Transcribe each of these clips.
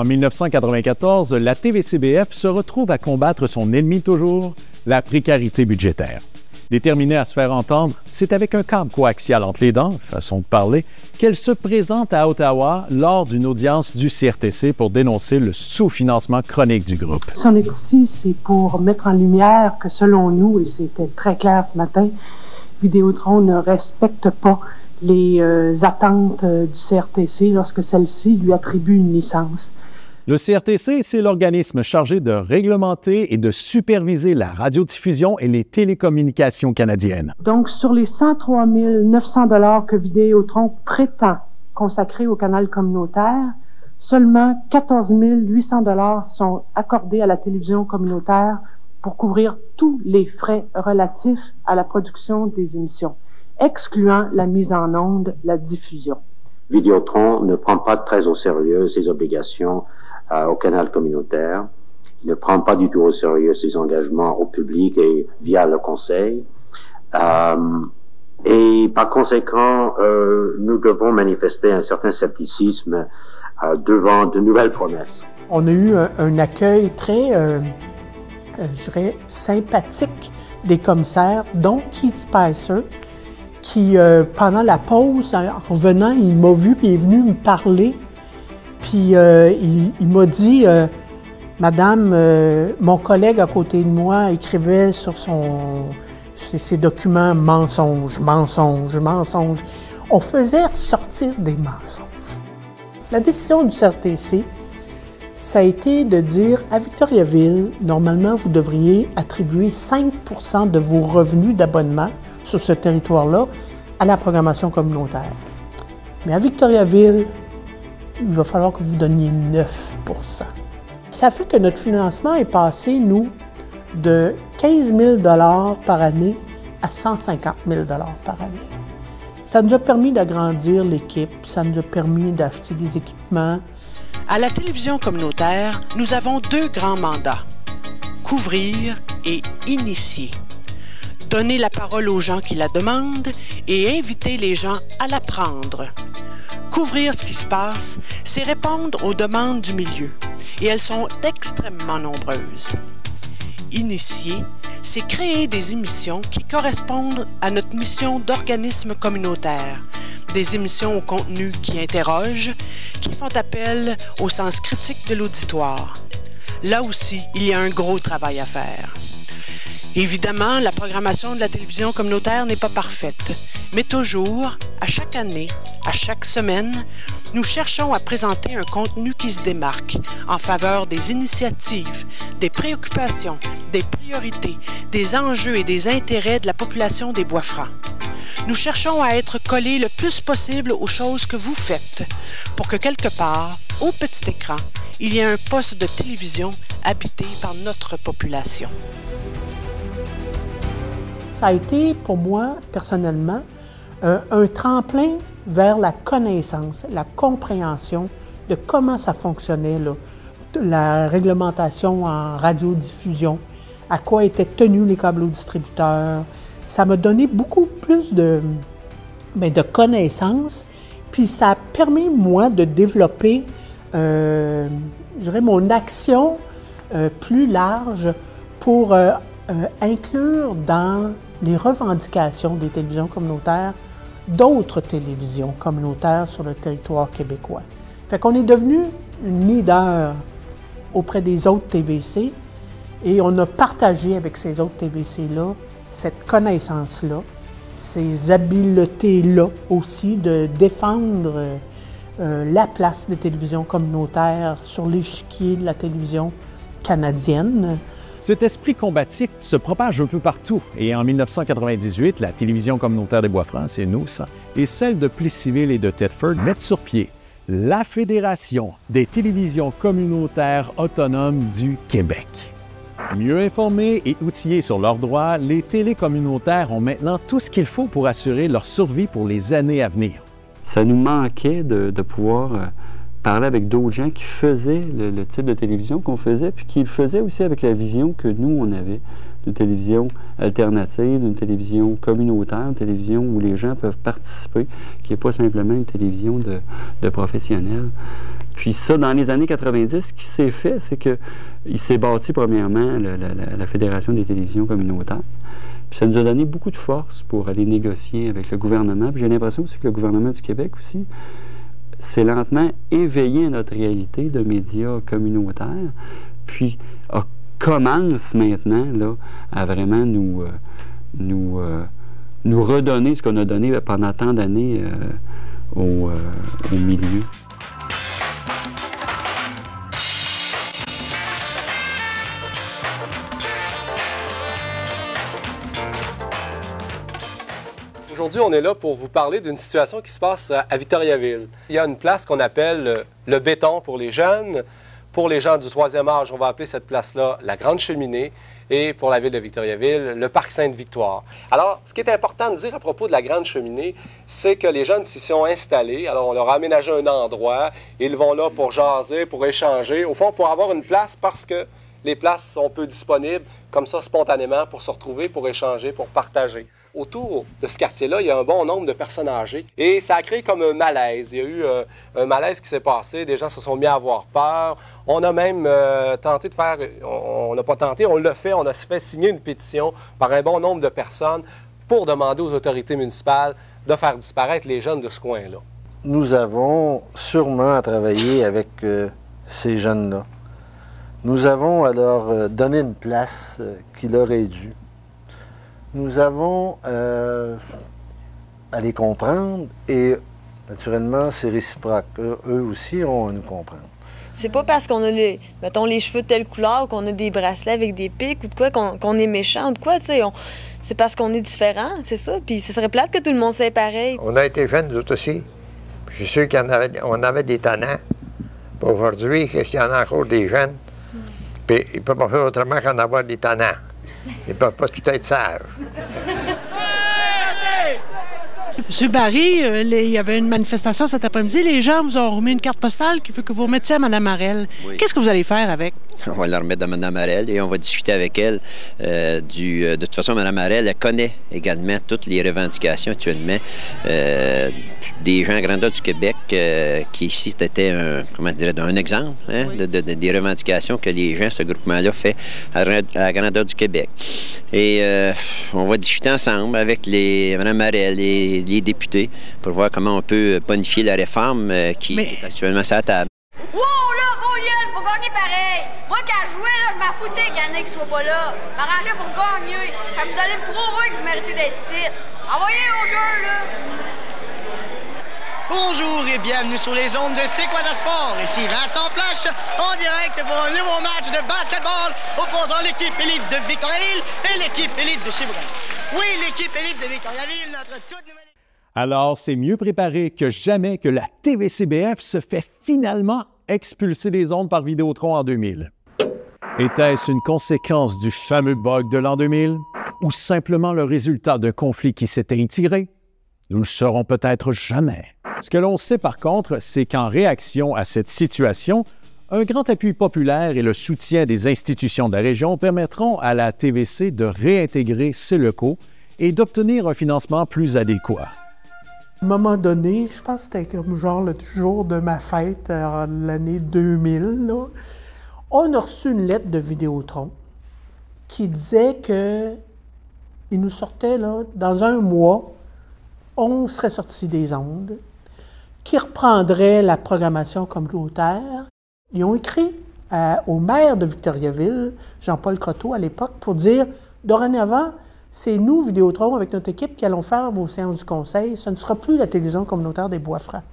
En 1994, la TVCBF se retrouve à combattre son ennemi toujours, la précarité budgétaire. Déterminée à se faire entendre, c'est avec un câble coaxial entre les dents, façon de parler, qu'elle se présente à Ottawa lors d'une audience du CRTC pour dénoncer le sous-financement chronique du groupe. Si on est ici, c'est pour mettre en lumière que selon nous, et c'était très clair ce matin, Vidéotron ne respecte pas les attentes du CRTC lorsque celle-ci lui attribue une licence. Le CRTC, c'est l'organisme chargé de réglementer et de superviser la radiodiffusion et les télécommunications canadiennes. Donc, sur les 103 900 $ que Vidéotron prétend consacrer au canal communautaire, seulement 14 800 $ sont accordés à la télévision communautaire pour couvrir tous les frais relatifs à la production des émissions, excluant la mise en onde, la diffusion. Vidéotron ne prend pas très au sérieux ses obligations au canal communautaire. Il ne prend pas du tout au sérieux ses engagements au public et via le conseil. Et par conséquent, nous devons manifester un certain scepticisme devant de nouvelles promesses. On a eu un accueil très, je dirais, sympathique des commissaires, dont Keith Spicer, qui, pendant la pause, en revenant, il m'a vu puis il est venu me parler. Puis il m'a dit, Madame, mon collègue à côté de moi écrivait sur ses documents mensonges, mensonges, mensonges. On faisait ressortir des mensonges. La décision du CRTC, ça a été de dire à Victoriaville, normalement, vous devriez attribuer 5 % de vos revenus d'abonnement sur ce territoire-là à la programmation communautaire. Mais à Victoriaville, il va falloir que vous donniez 9 %. Ça fait que notre financement est passé, nous, de 15 000 $ par année à 150 000 $ par année. Ça nous a permis d'agrandir l'équipe, ça nous a permis d'acheter des équipements. À la télévision communautaire, nous avons deux grands mandats: couvrir et initier. Donner la parole aux gens qui la demandent et inviter les gens à la prendre. Couvrir ce qui se passe, c'est répondre aux demandes du milieu, et elles sont extrêmement nombreuses. Initier, c'est créer des émissions qui correspondent à notre mission d'organisme communautaire, des émissions au contenu qui interrogent, qui font appel au sens critique de l'auditoire. Là aussi, il y a un gros travail à faire. Évidemment, la programmation de la télévision communautaire n'est pas parfaite, mais toujours, à chaque année, à chaque semaine, nous cherchons à présenter un contenu qui se démarque en faveur des initiatives, des préoccupations, des priorités, des enjeux et des intérêts de la population des Bois-Francs. Nous cherchons à être collés le plus possible aux choses que vous faites, pour que quelque part, au petit écran, il y ait un poste de télévision habité par notre population. Ça a été, pour moi, personnellement, un tremplin vers la connaissance, la compréhension de comment ça fonctionnait, là, la réglementation en radiodiffusion, à quoi étaient tenus les distributeurs. Ça m'a donné beaucoup plus de connaissances, puis ça a permis, moi, de développer, je dirais, mon action plus large pour inclure dans les revendications des télévisions communautaires d'autres télévisions communautaires sur le territoire québécois. Fait qu'on est devenu une leader auprès des autres TVC et on a partagé avec ces autres TVC-là cette connaissance-là, ces habiletés-là aussi de défendre la place des télévisions communautaires sur l'échiquier de la télévision canadienne. Cet esprit combatif se propage un peu partout et en 1998, la télévision communautaire des Bois-Francs, c'est nous ça, et celle de Plessisville et de Thetford mettent sur pied la Fédération des télévisions communautaires autonomes du Québec. Mieux informés et outillés sur leurs droits, les télécommunautaires ont maintenant tout ce qu'il faut pour assurer leur survie pour les années à venir. Ça nous manquait de pouvoir parler avec d'autres gens qui faisaient le type de télévision qu'on faisait, puis qui le faisaient aussi avec la vision que nous, on avait, d'une télévision alternative, d'une télévision communautaire, une télévision où les gens peuvent participer, qui n'est pas simplement une télévision de professionnels. Puis ça, dans les années 90, ce qui s'est fait, c'est qu'il s'est bâti premièrement la Fédération des télévisions communautaires. Puis ça nous a donné beaucoup de force pour aller négocier avec le gouvernement. Puis j'ai l'impression aussi que le gouvernement du Québec aussi s'est lentement éveillé à notre réalité de médias communautaires. Puis commence maintenant là, à vraiment nous redonner ce qu'on a donné pendant tant d'années au milieu. Aujourd'hui, on est là pour vous parler d'une situation qui se passe à Victoriaville. Il y a une place qu'on appelle le béton pour les jeunes. Pour les gens du 3e âge, on va appeler cette place-là la Grande Cheminée. Et pour la ville de Victoriaville, le Parc Sainte-Victoire. Alors, ce qui est important de dire à propos de la Grande Cheminée, c'est que les jeunes s'y sont installés. Alors, on leur a aménagé un endroit. Ils vont là pour jaser, pour échanger. Au fond, pour avoir une place parce que les places sont peu disponibles, comme ça, spontanément, pour se retrouver, pour échanger, pour partager. Autour de ce quartier-là, il y a un bon nombre de personnes âgées. Et ça a créé comme un malaise. Il y a eu un malaise qui s'est passé. Des gens se sont mis à avoir peur. On a même tenté de faire... On n'a pas tenté, on l'a fait. On a fait signer une pétition par un bon nombre de personnes pour demander aux autorités municipales de faire disparaître les jeunes de ce coin-là. Nous avons sûrement à travailler avec ces jeunes-là. Nous avons à leur donné une place qui leur est due. Nous avons à les comprendre et naturellement, c'est réciproque. Eux aussi ont à nous comprendre. C'est pas parce qu'on a mettons, les cheveux de telle couleur, qu'on a des bracelets avec des pics ou de quoi, qu'on est méchant ou de quoi, tu sais. C'est parce qu'on est différent, c'est ça. Puis ce serait plate que tout le monde soit pareil. On a été jeunes, nous autres aussi. Je suis sûr qu'on avait des tannants. Aujourd'hui, qu'il y en a encore des jeunes, puis ils ne peuvent pas faire autrement qu'en avoir des tannants. Ils ne peuvent pas tout être sages. Monsieur Barry, il y avait une manifestation cet après-midi. Les gens vous ont remis une carte postale qu'il faut que vous remettiez à Mme Harel. Oui. Qu'est-ce que vous allez faire avec? On va la remettre à Mme Harel et on va discuter avec elle. De toute façon, Mme Harel, elle connaît également toutes les revendications actuellement des gens grandeur du Québec qui ici, c'était un exemple hein, oui. Des revendications que les gens, ce groupement-là, fait à la grandeur du Québec. Et on va discuter ensemble avec Mme Harel et les députés pour voir comment on peut bonifier la réforme qui est actuellement sur la table. Wow, là, vos gueules, faut gagner pareil. Moi, quand je jouais, là, je m'en foutais qu'il y en ait qui soient pas là. Je m'arrangeais pour gagner. Fait que vous allez me prouver que vous méritez d'être ici. Envoyez au jeu, là. Bonjour et bienvenue sur les ondes de C'est quoi ça sport? Ici Vincent Plache, en direct pour un nouveau match de basketball opposant l'équipe élite de Victoriaville et l'équipe élite de Chevron. Oui, l'équipe élite de Victoriaville, notre toute nouvelle... Alors, c'est mieux préparé que jamais que la TVCBF se fait finalement expulser des ondes par Vidéotron en 2000. Était-ce une conséquence du fameux bug de l'an 2000 ou simplement le résultat d'un conflit qui s'était étiré? Nous ne le saurons peut-être jamais. Ce que l'on sait par contre, c'est qu'en réaction à cette situation, un grand appui populaire et le soutien des institutions de la région permettront à la TVC de réintégrer ses locaux et d'obtenir un financement plus adéquat. À un moment donné, je pense que c'était comme genre le jour de ma fête, l'année 2000, là, on a reçu une lettre de Vidéotron qui disait qu'il nous sortait, là, dans un mois, on serait sorti des ondes, qui reprendrait la programmation communautaire. Ils ont écrit au maire de Victoriaville, Jean-Paul Croteau à l'époque, pour dire, dorénavant, c'est nous, Vidéotron, avec notre équipe, qui allons faire vos séances du conseil. Ce ne sera plus la télévision communautaire des Bois-Francs.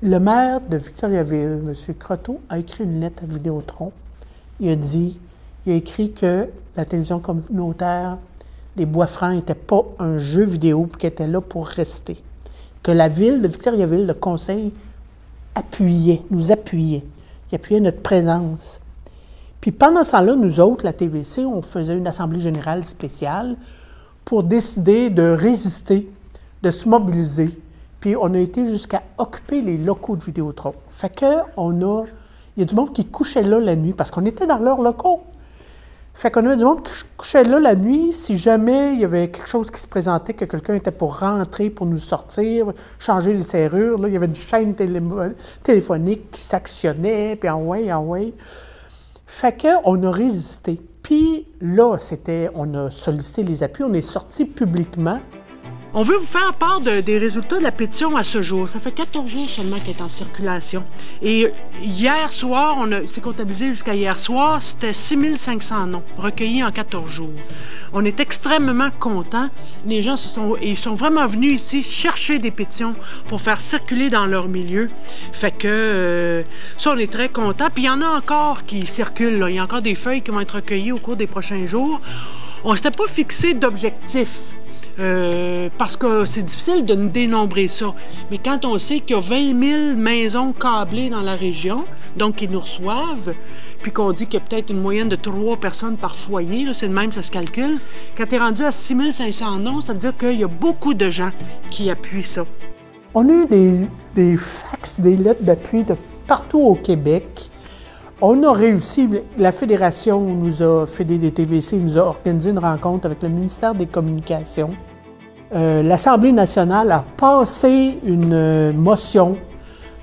Le maire de Victoriaville, M. Croteau, a écrit une lettre à Vidéotron. Il a écrit que la télévision communautaire des Bois-Francs n'était pas un jeu vidéo qui était là pour rester. Que la ville de Victoriaville, le conseil, nous appuyait. Il appuyait notre présence. Puis pendant ce temps-là, nous autres, la TVC, on faisait une assemblée générale spéciale pour décider de résister, de se mobiliser. Puis on a été jusqu'à occuper les locaux de Vidéotron. Fait que il y a du monde qui couchait là la nuit parce qu'on était dans leurs locaux. Fait qu'on avait du monde qui couchait là la nuit. Si jamais il y avait quelque chose qui se présentait, que quelqu'un était pour rentrer, pour nous sortir, changer les serrures, là, il y avait une chaîne téléphonique qui s'actionnait, puis en way. Fait qu'on a résisté. Puis là, on a sollicité les appuis, on est sorti publiquement. On veut vous faire part des résultats de la pétition à ce jour. Ça fait 14 jours seulement qu'elle est en circulation. Et hier soir, c'est comptabilisé jusqu'à hier soir, c'était 6500 noms recueillis en 14 jours. On est extrêmement contents. Les gens ils sont vraiment venus ici chercher des pétitions pour faire circuler dans leur milieu. Fait que ça, on est très contents. Puis il y en a encore qui circulent, là. Il y a encore des feuilles qui vont être recueillies au cours des prochains jours. On ne s'était pas fixé d'objectif. Parce que c'est difficile de nous dénombrer ça. Mais quand on sait qu'il y a 20 000 maisons câblées dans la région, donc qui nous reçoivent, puis qu'on dit qu'il y a peut-être une moyenne de 3 personnes par foyer, c'est de même, ça se calcule, quand tu es rendu à 6 500 noms, ça veut dire qu'il y a beaucoup de gens qui appuient ça. On a eu des fax, des lettres d'appui de partout au Québec. On a réussi, la Fédération nous a, des TVC nous a organisé une rencontre avec le ministère des Communications. L'Assemblée nationale a passé une motion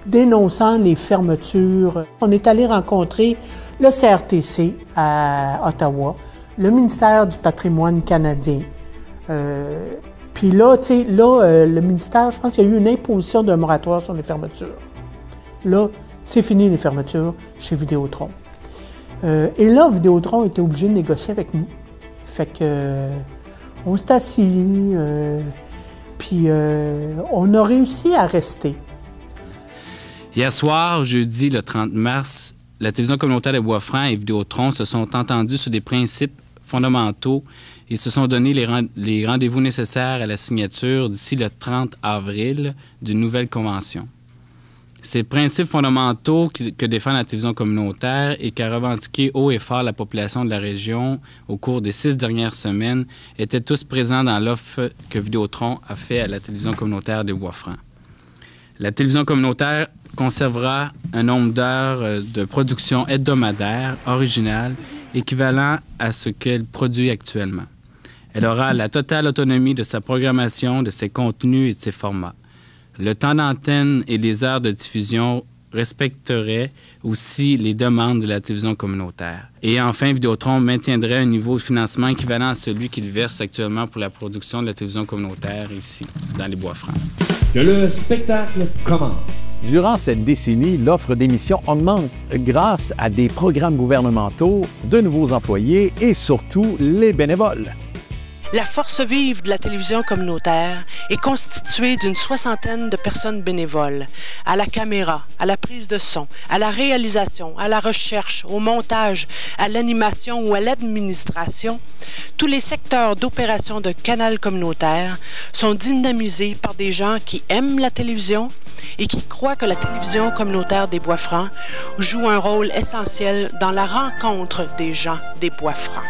dénonçant les fermetures. On est allé rencontrer le CRTC à Ottawa, le ministère du patrimoine canadien. Puis là, le ministère, je pense qu'il y a eu une imposition d'un moratoire sur les fermetures. Là, c'est fini les fermetures chez Vidéotron. Et là, Vidéotron était obligé de négocier avec nous. Fait que on s'est assis, puis on a réussi à rester. Hier soir, jeudi le 30 mars, la télévision communautaire de Bois-Franc et Vidéotron se sont entendus sur des principes fondamentaux et se sont donné les rendez-vous nécessaires à la signature d'ici le 30 avril d'une nouvelle convention. Ces principes fondamentaux que défend la télévision communautaire et qu'a revendiqué haut et fort la population de la région au cours des 6 dernières semaines étaient tous présents dans l'offre que Vidéotron a fait à la télévision communautaire de Bois-Franc. La télévision communautaire conservera un nombre d'heures de production hebdomadaire originale équivalent à ce qu'elle produit actuellement. Elle aura la totale autonomie de sa programmation, de ses contenus et de ses formats. Le temps d'antenne et les heures de diffusion respecteraient aussi les demandes de la télévision communautaire. Et enfin, Vidéotron maintiendrait un niveau de financement équivalent à celui qu'il verse actuellement pour la production de la télévision communautaire ici, dans les Bois-Francs. Que le spectacle commence. Durant cette décennie, l'offre d'émissions augmente grâce à des programmes gouvernementaux, de nouveaux employés et surtout les bénévoles. La force vive de la télévision communautaire est constituée d'une 60aine de personnes bénévoles, à la caméra, à la prise de son, à la réalisation, à la recherche, au montage, à l'animation ou à l'administration. Tous les secteurs d'opération de canal communautaire sont dynamisés par des gens qui aiment la télévision et qui croient que la télévision communautaire des Bois-Francs joue un rôle essentiel dans la rencontre des gens des Bois-Francs.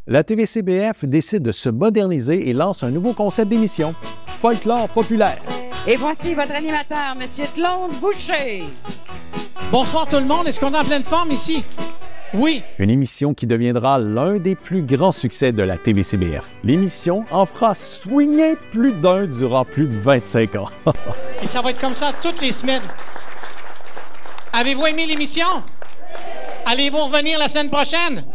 La TVCBF décide de se moderniser et lance un nouveau concept d'émission, Folklore populaire. Et voici votre animateur, M. Claude Boucher. Bonsoir tout le monde, est-ce qu'on est en pleine forme ici? Oui. Une émission qui deviendra l'un des plus grands succès de la TVCBF. L'émission en fera swinguer plus d'un durant plus de 25 ans. Et ça va être comme ça toutes les semaines. Avez-vous aimé l'émission? Allez-vous revenir la semaine prochaine?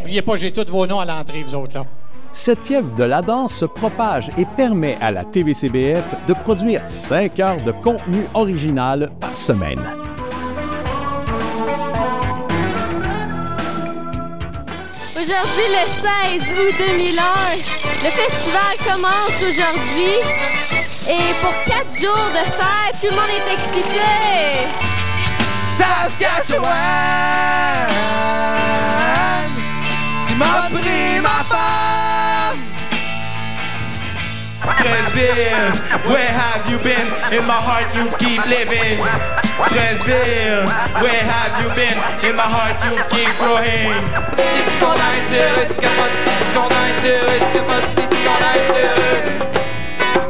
N'oubliez pas, j'ai tous vos noms à l'entrée, vous autres, là. Cette fièvre de la danse se propage et permet à la TVCBF de produire 5 heures de contenu original par semaine. Aujourd'hui, le 16 août 2001, le festival commence aujourd'hui. Et pour 4 jours de fête, tout le monde est excité. Saskatchewan, tu m'as pris ma femme. Dreesville, where have you been? In my heart you keep living. Dreesville, where have you been? In my heart you keep growing. Dit qu'on a un tu capotes, dit qu'on a un tu capotes, dit qu'on a un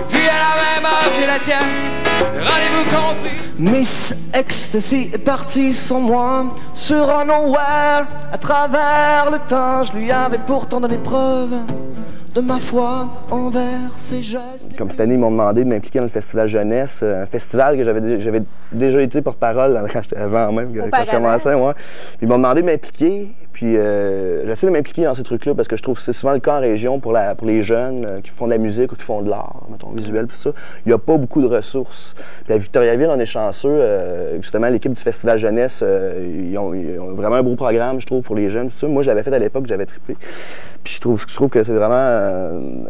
puis à la même heure que la tienne, rendez-vous compris. Miss Ecstasy est partie sans moi, sur un nowhere, à travers le temps. Je lui avais pourtant donné preuve de ma foi envers ses gestes. Comme cette année, ils m'ont demandé de m'impliquer dans le Festival Jeunesse, un festival que j'avais déjà été porte-parole avant même quand je commençais. Ouais. Puis ils m'ont demandé de m'impliquer, puis j'essaie de m'impliquer dans ces trucs-là parce que je trouve que c'est souvent le cas en région pour les jeunes qui font de la musique ou qui font de l'art, mettons, visuel, tout ça. Il n'y a pas beaucoup de ressources. Puis à Victoriaville, on est chanceux. Justement, l'équipe du Festival Jeunesse, ils ont vraiment un beau programme, je trouve, pour les jeunes, tout ça. Moi, je l'avais fait à l'époque, j'avais triplé. Puis je trouve que c'est vraiment...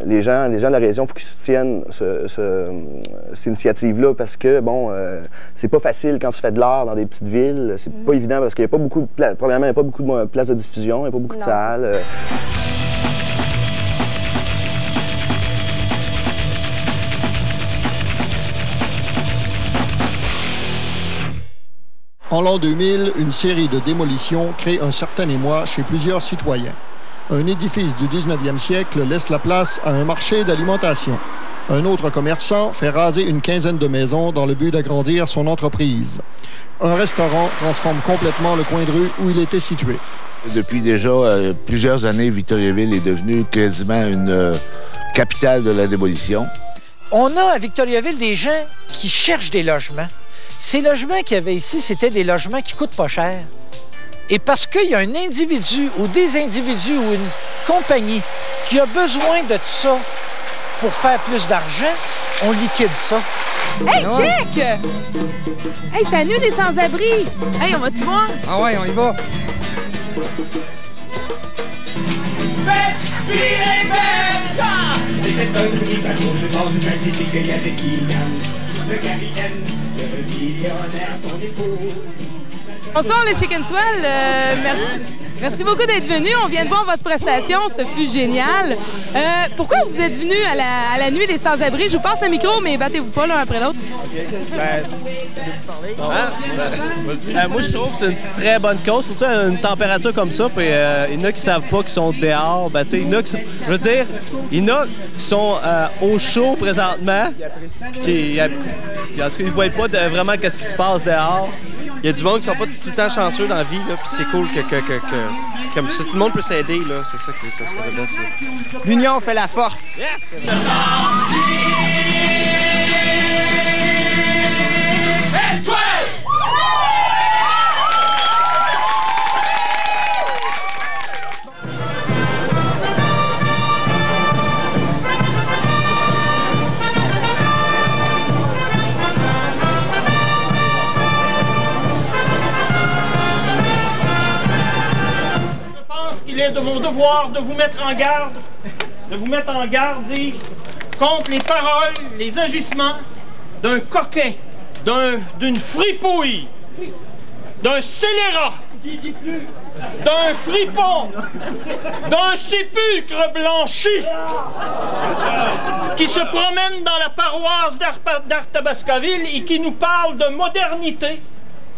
les gens de la région, il faut qu'ils soutiennent cette initiative-là parce que, bon, c'est pas facile quand tu fais de l'art dans des petites villes. C'est pas évident parce qu'il n'y a pas beaucoup de premièrement, il n'y a pas beaucoup de places de diffusion, il n'y a pas beaucoup de salles. En l'an 2000, une série de démolitions crée un certain émoi chez plusieurs citoyens. Un édifice du 19e siècle laisse la place à un marché d'alimentation. Un autre commerçant fait raser une quinzaine de maisons dans le but d'agrandir son entreprise. Un restaurant transforme complètement le coin de rue où il était situé. Depuis déjà plusieurs années, Victoriaville est devenue quasiment une capitale de la démolition. On a à Victoriaville des gens qui cherchent des logements. Ces logements qu'il y avait ici, c'était des logements qui coûtent pas cher. Et parce qu'il y a un individu ou des individus ou une compagnie qui a besoin de tout ça pour faire plus d'argent, on liquide ça. Hey, check! Hey, c'est la nuit des sans-abri! Hey, on va-tu voir? Ah ouais, on y va. C'était un petit bateau sur bord du Pacifique, il y avait le capitaine, le millionnaire, son épouse. Bonsoir les Chicken Swell, merci beaucoup d'être venus. On vient de voir votre prestation, ce fut génial. Pourquoi vous êtes venus à la nuit des sans-abri? Je vous passe le micro, mais battez-vous pas l'un après l'autre. Moi, je trouve que c'est une très bonne cause, surtout à une température comme ça. Puis il y en a qui savent pas qu'ils sont dehors. Ben, il y en a qui, je veux dire, il y en a qui sont au chaud présentement. Puis en tout cas, ils ne voient pas vraiment qu'est-ce qui se passe dehors. Il y a du monde qui ne sont pas tout le temps chanceux dans la vie, puis c'est cool que comme ça, tout le monde peut s'aider, là. C'est ça que ça veut dire, ça. L'union fait la force. Yes! Il est de mon devoir de vous mettre en garde, dis-je, contre les paroles, les agissements d'un coquin, d'une fripouille, d'un scélérat, d'un fripon, d'un sépulcre blanchi qui se promène dans la paroisse d'Arthabascaville et qui nous parle de modernité,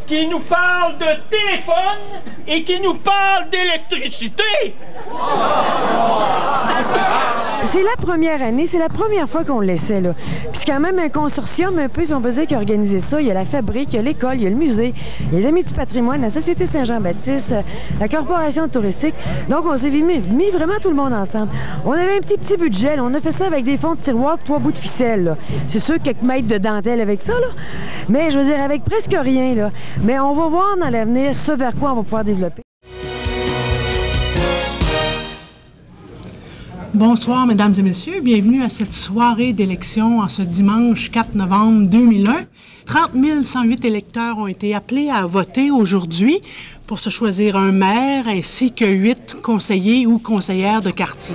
qui nous parle de téléphone et qui nous parle d'électricité. C'est la première année, c'est la première fois qu'on le laissait, là. Puis c'est quand même un consortium un peu, si on peut dire, qui a organisé ça. Il y a la fabrique, il y a l'école, il y a le musée, les Amis du patrimoine, la Société Saint-Jean-Baptiste, la Corporation touristique. Donc on s'est mis vraiment tout le monde ensemble. On avait un petit budget, là. On a fait ça avec des fonds de tiroir et 3 bouts de ficelle, là. C'est sûr, quelques mètres de dentelle avec ça, là. Mais je veux dire, avec presque rien, là. Mais on va voir dans l'avenir ce vers quoi on va pouvoir développer. Bonsoir, mesdames et messieurs. Bienvenue à cette soirée d'élection en ce dimanche 4 novembre 2001. 30 108 électeurs ont été appelés à voter aujourd'hui pour se choisir un maire ainsi que 8 conseillers ou conseillères de quartier.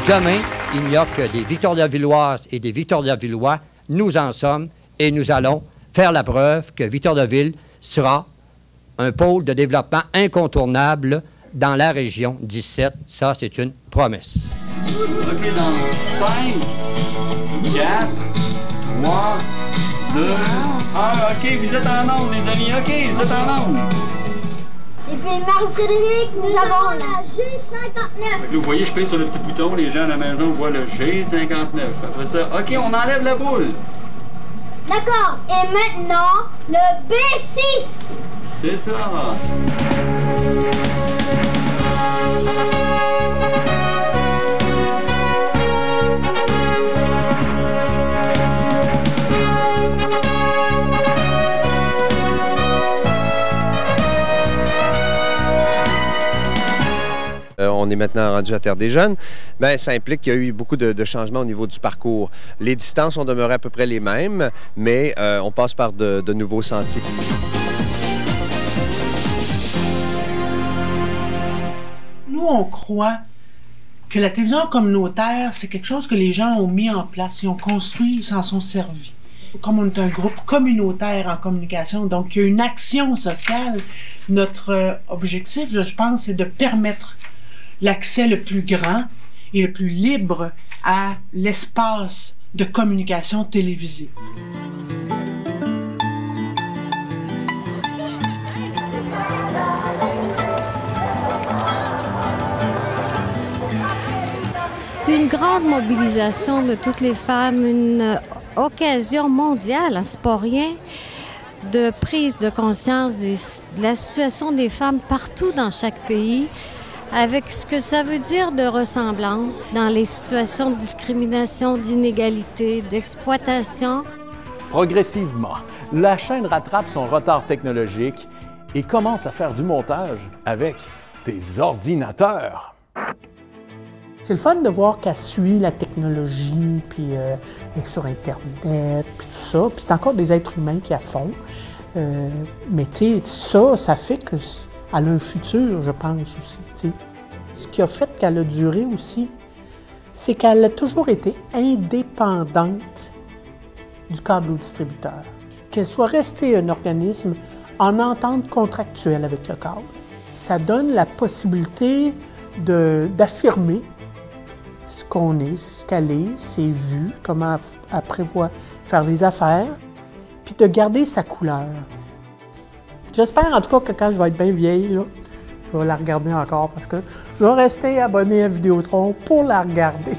Demain, il n'y a que des Victoriavilloises et des Victoriavillois. Nous en sommes et nous allons faire la preuve que Victoriaville sera un pôle de développement incontournable dans la région 17. Ça, c'est une promesse. OK, dans 5, 4, 3, 2, 1. OK, vous êtes en onde, les amis. OK, vous êtes en onde. Et puis Marie-Frédéric, nous avons la G59. Vous voyez, je paye sur le petit bouton, les gens à la maison voient le G59. Après ça, OK, on enlève la boule. D'accord, et maintenant, le B6. C'est ça. On est maintenant rendu à Terre des Jeunes. Bien, ça implique qu'il y a eu beaucoup de changements au niveau du parcours. Les distances ont demeuré à peu près les mêmes, mais on passe par de nouveaux sentiers. Nous, on croit que la télévision communautaire, c'est quelque chose que les gens ont mis en place, ils ont construit, ils s'en sont servis. Comme on est un groupe communautaire en communication, donc il y a une action sociale, notre objectif, je pense, c'est de permettre l'accès le plus grand et le plus libre à l'espace de communication télévisée. Une grande mobilisation de toutes les femmes, une occasion mondiale, hein, c'est pas rien, de prise de conscience de la situation des femmes partout dans chaque pays, avec ce que ça veut dire de ressemblance dans les situations de discrimination, d'inégalité, d'exploitation. Progressivement, la chaîne rattrape son retard technologique et commence à faire du montage avec des ordinateurs. C'est le fun de voir qu'elle suit la technologie, puis elle est sur Internet, puis tout ça. Puis c'est encore des êtres humains qui la font. Mais tu sais, ça fait qu'elle a un futur, je pense aussi. T'sais. Ce qui a fait qu'elle a duré aussi, c'est qu'elle a toujours été indépendante du câble au distributeur. Qu'elle soit restée un organisme en entente contractuelle avec le câble. Ça donne la possibilité d'affirmer ce qu'on est, ce qu'elle est, ses vues, comment elle prévoit faire les affaires, puis de garder sa couleur. J'espère en tout cas que quand je vais être bien vieille, là, je vais la regarder encore parce que je vais rester abonné à Vidéotron pour la regarder.